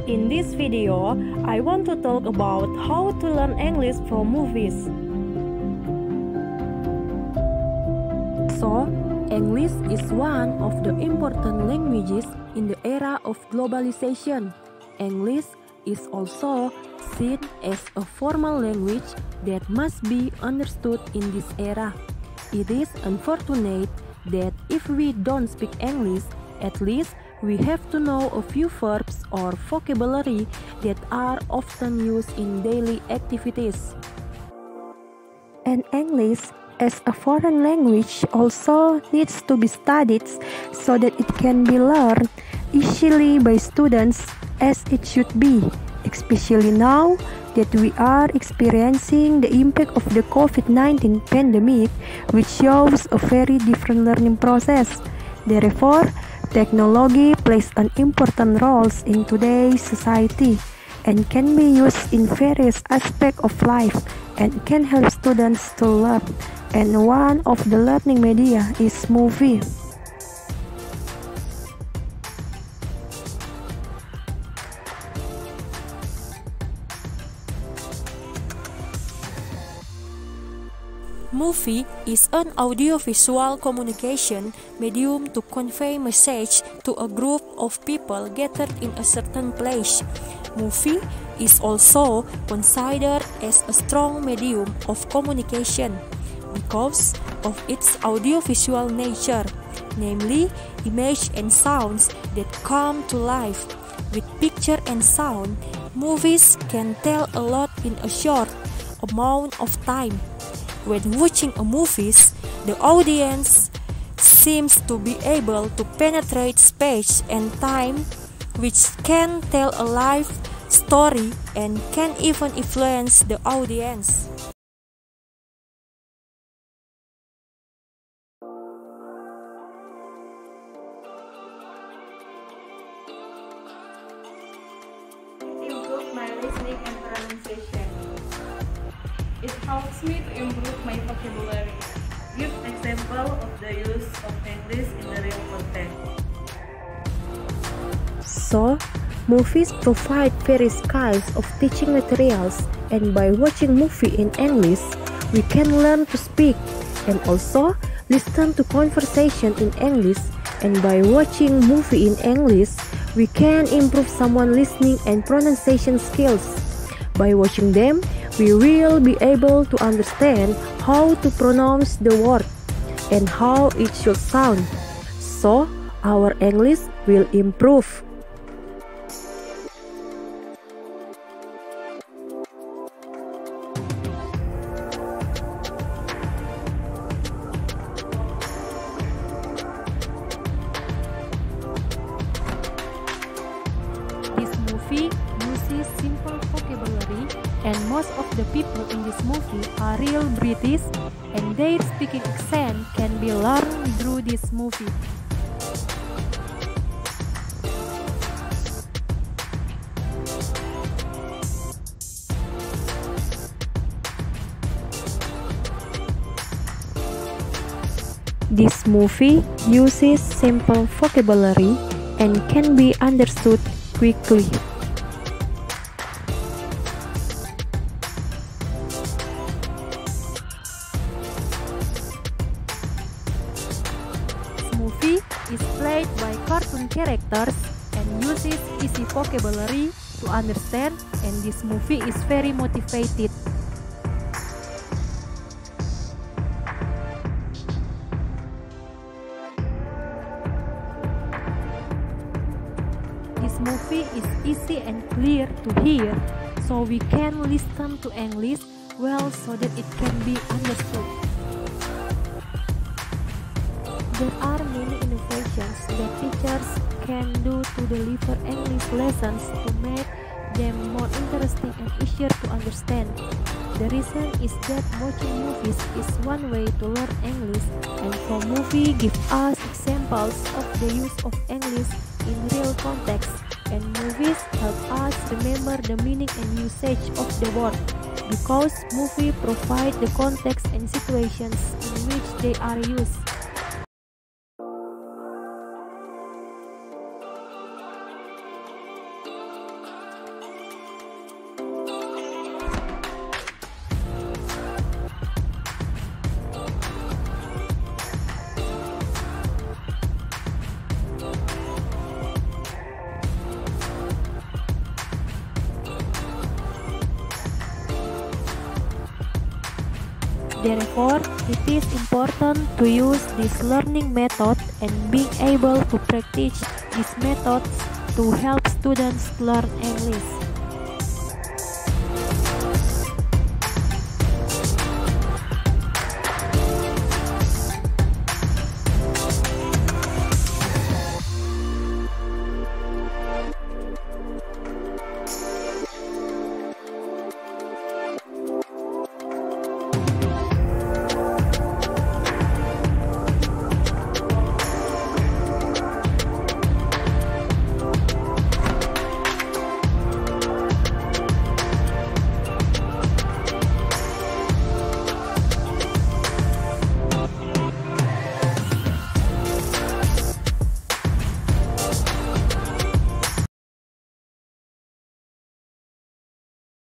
In this video, I want to talk about how to learn English from movies. So, English is one of the important languages in the era of globalization. English is also seen as a formal language that must be understood in this era. It is unfortunate that if we don't speak English, at least we have to know a few verbs or vocabulary that are often used in daily activities. And English as a foreign language also needs to be studied so that it can be learned easily by students as it should be, especially now that we are experiencing the impact of the COVID-19 pandemic, which shows a very different learning process. Therefore, technology plays an important role in today's society and can be used in various aspects of life and can help students to learn. And one of the learning media is movie. Movie is an audiovisual communication medium to convey message to a group of people gathered in a certain place. Movie is also considered as a strong medium of communication because of its audiovisual nature, namely image and sounds that come to life. With picture and sound, movies can tell a lot in a short amount of time. When watching a movie, the audience seems to be able to penetrate space and time, which can tell a life story and can even influence the audience. Improve my listening and pronunciation. It helps me to improve my vocabulary. Give example of the use of English in the real context. So, movies provide various kinds of teaching materials, and by watching movie in English, we can learn to speak and also listen to conversation in English. And by watching movie in English, we can improve someone listening and pronunciation skills. By watching them, we will be able to understand how to pronounce the word and how it should sound. So, our English will improve. This movie uses simple vocabulary, and most of the people in this movie are real British, and their speaking accent can be learned through this movie. This movie uses simple vocabulary and can be understood quickly. This movie is played by cartoon characters and uses easy vocabulary to understand, and this movie is very motivated. This movie is easy and clear to hear, so we can listen to English well so that it can be understood. There are many innovations that teachers can do to deliver English lessons to make them more interesting and easier to understand. The reason is that watching movies is one way to learn English, and for movie give us examples of the use of English in real context, and movies help us remember the meaning and usage of the word, because movie provide the context and situations in which they are used. Therefore, it is important to use this learning method and being able to practice these methods to help students learn English.